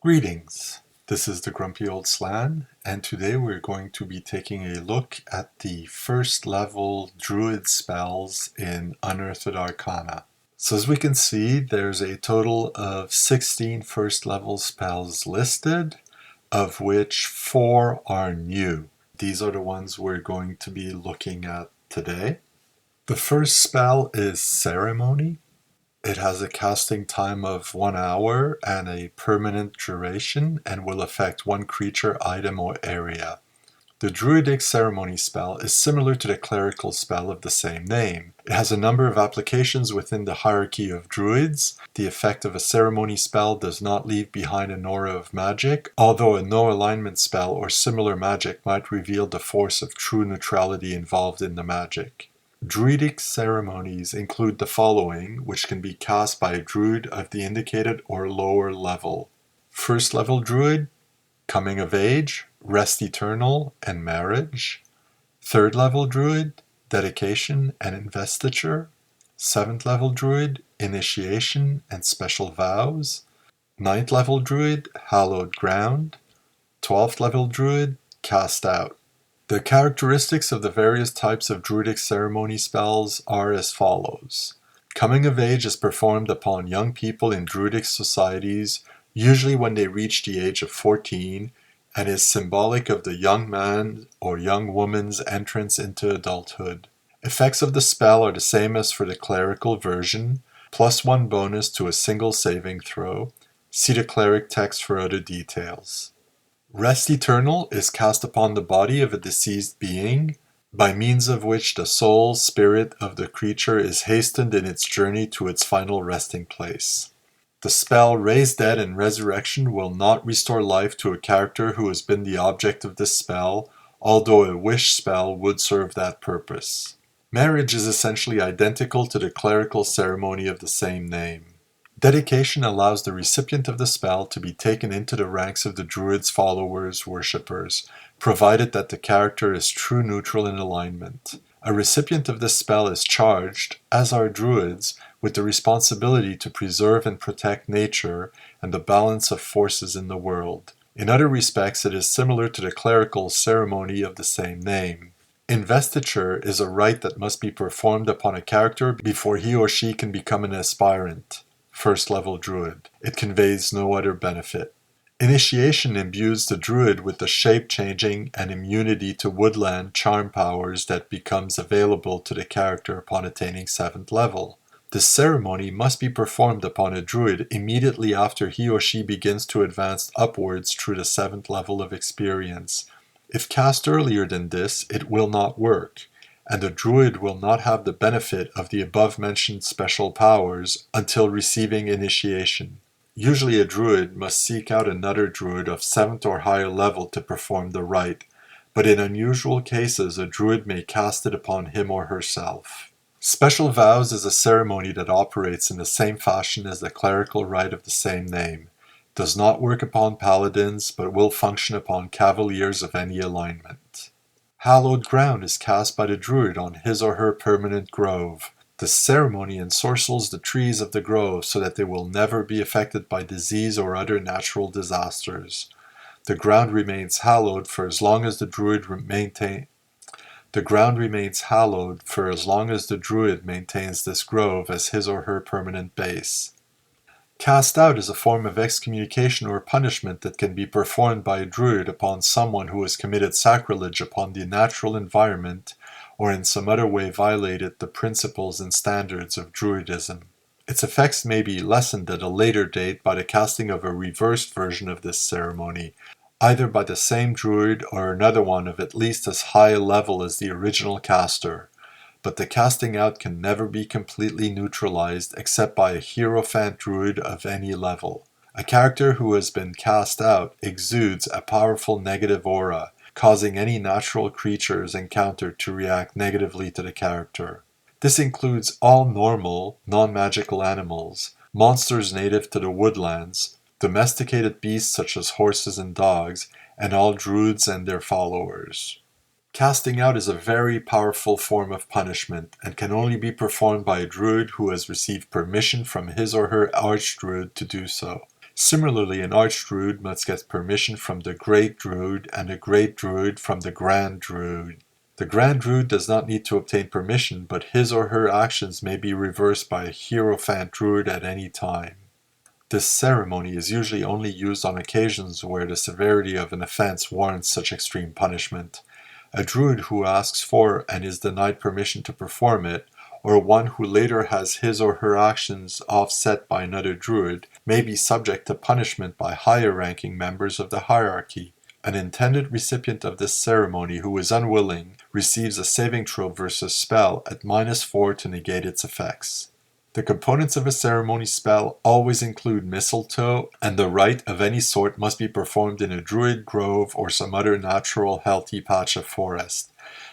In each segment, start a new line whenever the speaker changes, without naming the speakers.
Greetings, this is the Grumpy Old Slan, and today we're going to be taking a look at the first level Druid spells in Unearthed Arcana. So as we can see, there's a total of 16 first level spells listed, of which 4 are new. These are the ones we're going to be looking at today. The first spell is Ceremony. It has a casting time of 1 hour and a permanent duration and will affect one creature, item, or area. The Druidic Ceremony spell is similar to the clerical spell of the same name. It has a number of applications within the hierarchy of druids. The effect of a ceremony spell does not leave behind an aura of magic, although a no alignment spell or similar magic might reveal the force of true neutrality involved in the magic. Druidic ceremonies include the following, which can be cast by a druid of the indicated or lower level. First level druid, coming of age, rest eternal, and marriage. Third level druid, dedication and investiture. Seventh level druid, initiation and special vows. Ninth level druid, hallowed ground. 12th level druid, cast out. The characteristics of the various types of Druidic ceremony spells are as follows. Coming of age is performed upon young people in Druidic societies, usually when they reach the age of 14, and is symbolic of the young man or young woman's entrance into adulthood. Effects of the spell are the same as for the clerical version, +1 bonus to a single saving throw. See the cleric text for other details. Rest Eternal is cast upon the body of a deceased being, by means of which the soul spirit of the creature is hastened in its journey to its final resting place. The spell Raise Dead and Resurrection will not restore life to a character who has been the object of this spell, although a wish spell would serve that purpose. Marriage is essentially identical to the clerical ceremony of the same name. Dedication allows the recipient of the spell to be taken into the ranks of the druid's followers, worshippers, provided that the character is true neutral in alignment. A recipient of this spell is charged, as are druids, with the responsibility to preserve and protect nature and the balance of forces in the world. In other respects, it is similar to the clerical ceremony of the same name. Investiture is a rite that must be performed upon a character before he or she can become an aspirant. First level druid. It conveys no other benefit. Initiation imbues the druid with the shape-changing and immunity to woodland charm powers that becomes available to the character upon attaining 7th level. This ceremony must be performed upon a druid immediately after he or she begins to advance upwards through the 7th level of experience. If cast earlier than this, it will not work, and the druid will not have the benefit of the above-mentioned special powers until receiving initiation. Usually a druid must seek out another druid of 7th or higher level to perform the rite, but in unusual cases a druid may cast it upon him or herself. Special vows is a ceremony that operates in the same fashion as the clerical rite of the same name. Does not work upon paladins, but will function upon cavaliers of any alignment. Hallowed ground is cast by the druid on his or her permanent grove. The ceremony ensorcels the trees of the grove so that they will never be affected by disease or other natural disasters. The ground remains hallowed for as long as the druid maintains this grove as his or her permanent base. Cast out is a form of excommunication or punishment that can be performed by a druid upon someone who has committed sacrilege upon the natural environment or in some other way violated the principles and standards of druidism. Its effects may be lessened at a later date by the casting of a reversed version of this ceremony, either by the same druid or another one of at least as high a level as the original caster. But the casting out can never be completely neutralized except by a hierophant druid of any level. A character who has been cast out exudes a powerful negative aura, causing any natural creatures encountered to react negatively to the character. This includes all normal, non-magical animals, monsters native to the woodlands, domesticated beasts such as horses and dogs, and all druids and their followers. Casting out is a very powerful form of punishment and can only be performed by a druid who has received permission from his or her archdruid to do so. Similarly, an Archdruid must get permission from the Great Druid and a Great Druid from the Grand Druid. The Grand Druid does not need to obtain permission, but his or her actions may be reversed by a Hierophant Druid at any time. This ceremony is usually only used on occasions where the severity of an offense warrants such extreme punishment. A Druid who asks for and is denied permission to perform it, or one who later has his or her actions offset by another Druid, may be subject to punishment by higher-ranking members of the hierarchy. An intended recipient of this ceremony who is unwilling receives a saving throw versus spell at -4 to negate its effects. The components of a ceremony spell always include mistletoe, and the rite of any sort must be performed in a druid grove or some other natural healthy patch of forest.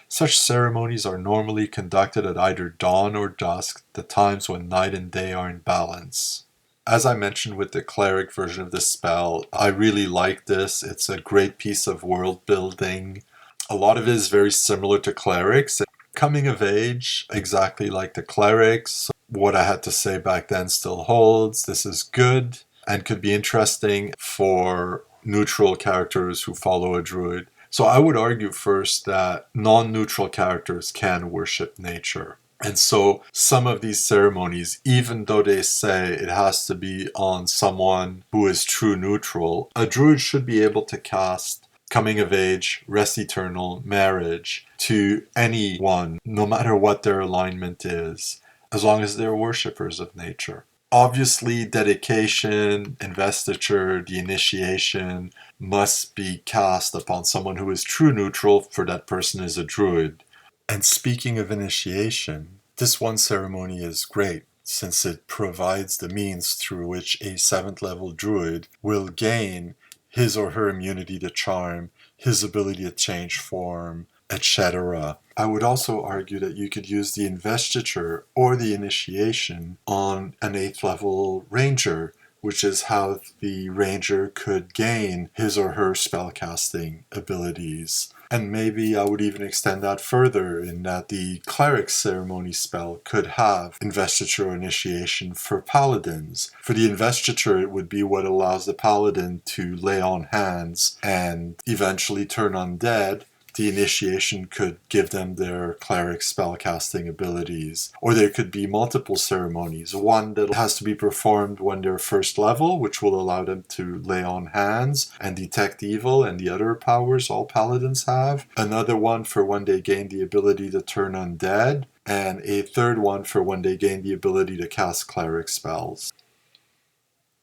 Such ceremonies are normally conducted at either dawn or dusk, the times when night and day are in balance. As I mentioned with the cleric version of this spell, I really like this. It's a great piece of world building. A lot of it is very similar to clerics. Coming of age, exactly like the clerics. What I had to say back then still holds. This is good and could be interesting for neutral characters who follow a druid. So I would argue first that non-neutral characters can worship nature. And so some of these ceremonies, even though they say it has to be on someone who is true neutral, a druid should be able to cast coming of age, rest eternal, marriage to anyone, no matter what their alignment is, as long as they're worshippers of nature. Obviously, dedication, investiture, the initiation must be cast upon someone who is true neutral, for that person is a druid. And speaking of initiation, this one ceremony is great, since it provides the means through which a 7th level druid will gain his or her immunity to charm, his ability to change form, etc. I would also argue that you could use the investiture or the initiation on an 8th level ranger, which is how the ranger could gain his or her spellcasting abilities. And maybe I would even extend that further in that the cleric ceremony spell could have investiture or initiation for paladins. For the investiture, it would be what allows the paladin to lay on hands and eventually turn undead. The initiation could give them their cleric spellcasting abilities. Or there could be multiple ceremonies. One that has to be performed when they're first level, which will allow them to lay on hands and detect evil and the other powers all paladins have. Another one for when they gain the ability to turn undead. And a third one for when they gain the ability to cast cleric spells.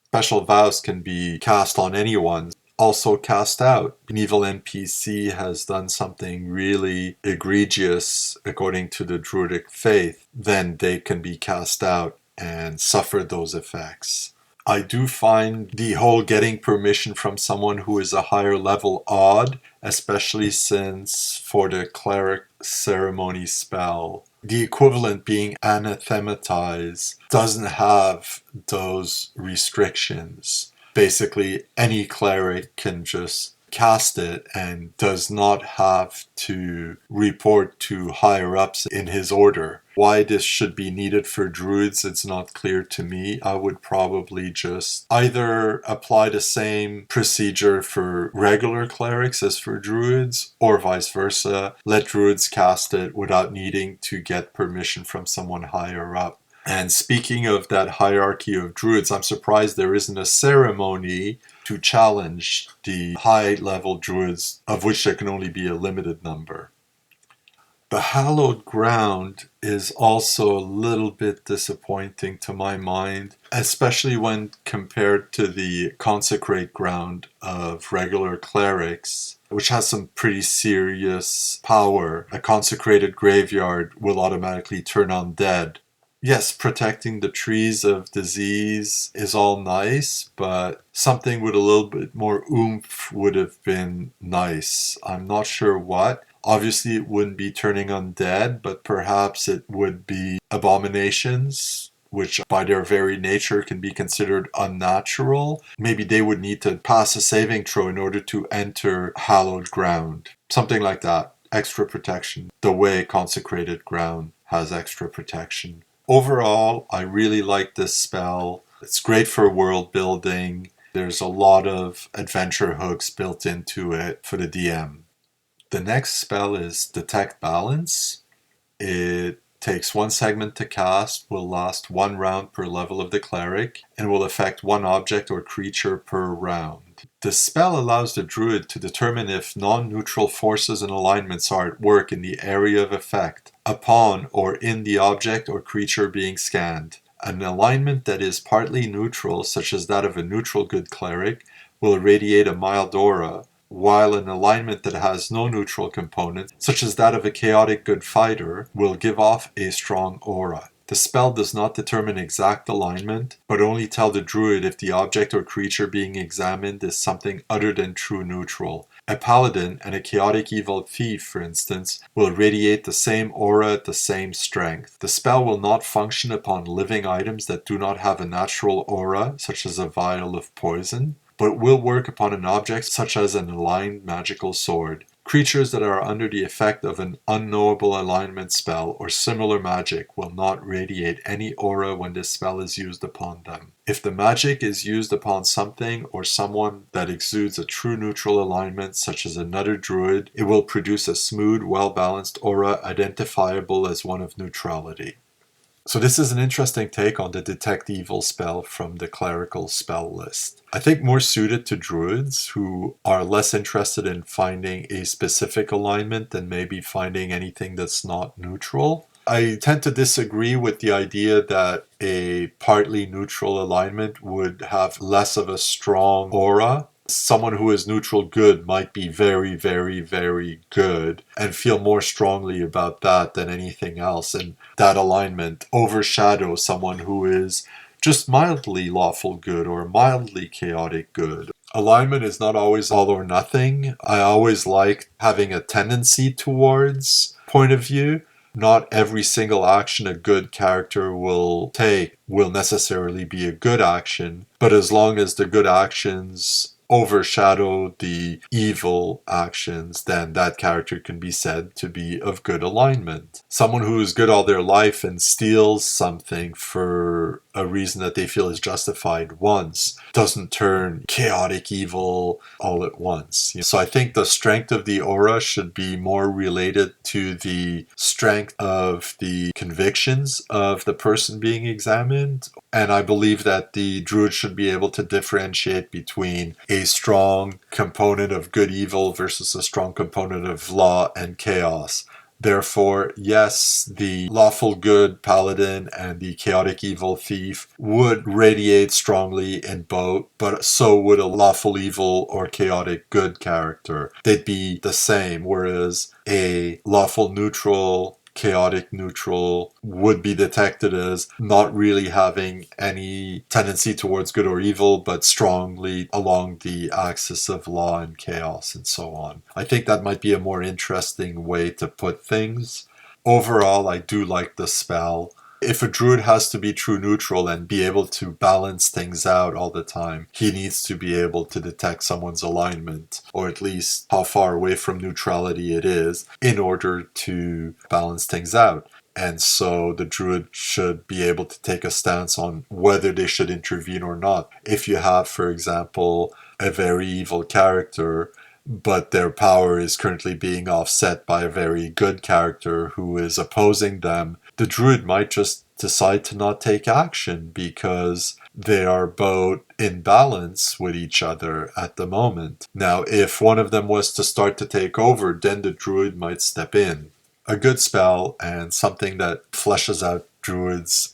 Special vows can be cast on anyone. Also cast out. An evil NPC has done something really egregious according to the Druidic faith, then they can be cast out and suffer those effects. I do find the whole getting permission from someone who is a higher level odd, especially since for the cleric ceremony spell, the equivalent being anathematize doesn't have those restrictions. Basically, any cleric can just cast it and does not have to report to higher ups in his order. Why this should be needed for druids, it's not clear to me. I would probably just either apply the same procedure for regular clerics as for druids, or vice versa. Let druids cast it without needing to get permission from someone higher up. And speaking of that hierarchy of druids, I'm surprised there isn't a ceremony to challenge the high-level druids, of which there can only be a limited number. The hallowed ground is also a little bit disappointing to my mind, especially when compared to the consecrate ground of regular clerics, which has some pretty serious power. A consecrated graveyard will automatically turn undead. Yes, protecting the trees of disease is all nice, but something with a little bit more oomph would have been nice. I'm not sure what. Obviously, it wouldn't be turning undead, but perhaps it would be abominations, which by their very nature can be considered unnatural. Maybe they would need to pass a saving throw in order to enter hallowed ground. Something like that. Extra protection. The way consecrated ground has extra protection. Overall, I really like this spell. It's great for world building. There's a lot of adventure hooks built into it for the DM. The next spell is Detect Balance. It takes 1 segment to cast, will last 1 round per level of the cleric, and will affect 1 object or creature per round. The spell allows the druid to determine if non-neutral forces and alignments are at work in the area of effect, upon or in the object or creature being scanned. An alignment that is partly neutral, such as that of a neutral good cleric, will irradiate a mild aura, while an alignment that has no neutral component, such as that of a chaotic good fighter, will give off a strong aura. The spell does not determine exact alignment, but only tell the druid if the object or creature being examined is something other than true neutral. A paladin and a chaotic evil thief, for instance, will radiate the same aura at the same strength. The spell will not function upon living items that do not have a natural aura, such as a vial of poison, but will work upon an object such as an aligned magical sword. Creatures that are under the effect of an unknowable alignment spell or similar magic will not radiate any aura when this spell is used upon them. If the magic is used upon something or someone that exudes a true neutral alignment, such as another druid, it will produce a smooth, well-balanced aura identifiable as one of neutrality. So this is an interesting take on the Detect Evil spell from the clerical spell list. I think more suited to druids who are less interested in finding a specific alignment than maybe finding anything that's not neutral. I tend to disagree with the idea that a partly neutral alignment would have less of a strong aura. Someone who is neutral good might be very, very, very good and feel more strongly about that than anything else. And that alignment overshadows someone who is just mildly lawful good or mildly chaotic good. Alignment is not always all or nothing. I always like having a tendency towards point of view. Not every single action a good character will take will necessarily be a good action, but as long as the good actions overshadow the evil actions, then that character can be said to be of good alignment. Someone who is good all their life and steals something for a reason that they feel is justified once doesn't turn chaotic evil all at once. So I think the strength of the aura should be more related to the strength of the convictions of the person being examined. And I believe that the druid should be able to differentiate between a strong component of good evil versus a strong component of law and chaos. Therefore, yes, the lawful good paladin and the chaotic evil thief would radiate strongly in both, but so would a lawful evil or chaotic good character. They'd be the same, whereas a lawful neutral, chaotic neutral would be detected as not really having any tendency towards good or evil, but strongly along the axis of law and chaos and so on. I think that might be a more interesting way to put things. Overall, I do like the spell. If a druid has to be true neutral and be able to balance things out all the time, he needs to be able to detect someone's alignment, or at least how far away from neutrality it is, in order to balance things out. And so the druid should be able to take a stance on whether they should intervene or not. If you have, for example, a very evil character, but their power is currently being offset by a very good character who is opposing them, the druid might just decide to not take action because they are both in balance with each other at the moment. Now, if one of them was to start to take over, then the druid might step in. A good spell and something that fleshes out druids.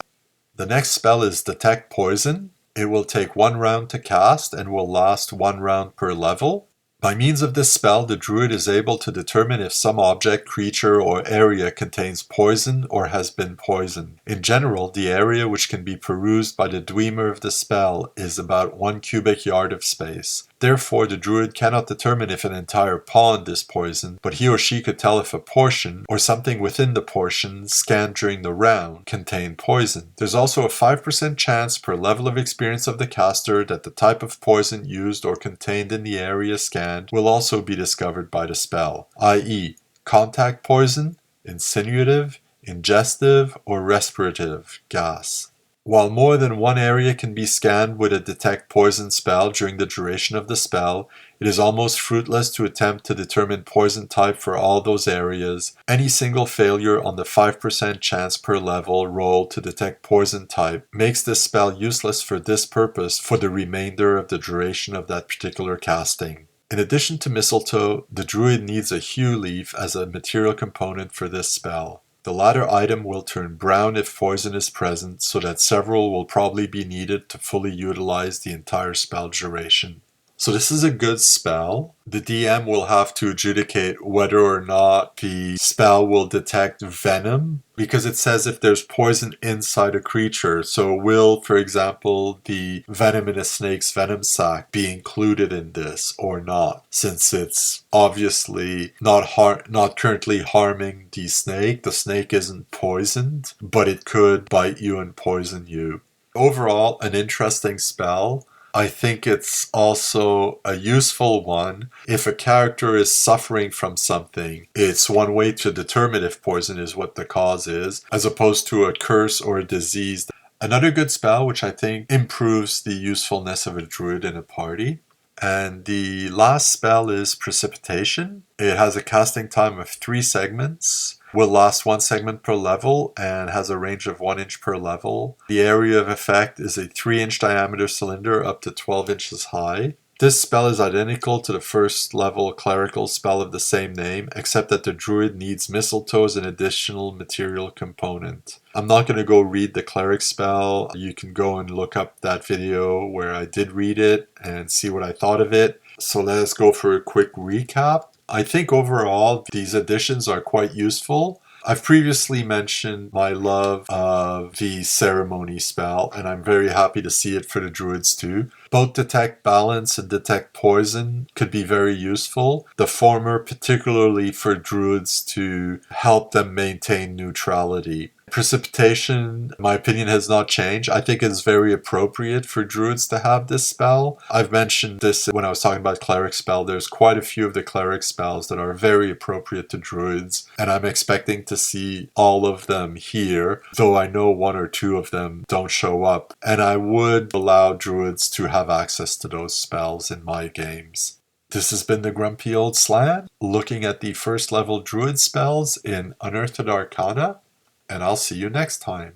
The next spell is Detect Poison. It will take 1 round to cast and will last 1 round per level. By means of this spell, the druid is able to determine if some object, creature, or area contains poison or has been poisoned. In general, the area which can be perused by the dwemer of the spell is about 1 cubic yard of space. Therefore, the druid cannot determine if an entire pond is poisoned, but he or she could tell if a portion, or something within the portion scanned during the round, contained poison. There's also a 5% chance per level of experience of the caster that the type of poison used or contained in the area scanned will also be discovered by the spell, i.e., contact poison, insinuative, ingestive, or respirative gas. While more than one area can be scanned with a detect poison spell during the duration of the spell, it is almost fruitless to attempt to determine poison type for all those areas. Any single failure on the 5% chance per level roll to detect poison type makes this spell useless for this purpose for the remainder of the duration of that particular casting. In addition to mistletoe, the druid needs a hue leaf as a material component for this spell. The latter item will turn brown if poison is present, so that several will probably be needed to fully utilize the entire spell duration. So this is a good spell. The DM will have to adjudicate whether or not the spell will detect venom, because it says if there's poison inside a creature. So will, for example, the venom in a snake's venom sac be included in this or not, since it's obviously not currently harming the snake. The snake isn't poisoned, but it could bite you and poison you. Overall, an interesting spell. I think it's also a useful one. If a character is suffering from something, it's one way to determine if poison is what the cause is, as opposed to a curse or a disease. Another good spell, which I think improves the usefulness of a druid in a party. And the last spell is Precipitation. It has a casting time of 3 segments, will last 1 segment per level, and has a range of 1 inch per level. The area of effect is a 3-inch diameter cylinder up to 12 inches high. This spell is identical to the first level clerical spell of the same name, except that the druid needs mistletoe as an additional material component. I'm not going to go read the cleric spell. You can go and look up that video where I did read it and see what I thought of it. So let's go for a quick recap. I think overall these additions are quite useful. I've previously mentioned my love of the ceremony spell, and I'm very happy to see it for the druids too. Both detect balance and detect poison could be very useful. The former particularly for druids to help them maintain neutrality. Precipitation, in my opinion, has not changed. I think it's very appropriate for druids to have this spell. I've mentioned this when I was talking about cleric spell. There's quite a few of the cleric spells that are very appropriate to druids, and I'm expecting to see all of them here, though I know 1 or 2 of them don't show up. And I would allow druids to have access to those spells in my games. This has been the Grumpy Old Slan, looking at the first level druid spells in Unearthed Arcana, and I'll see you next time.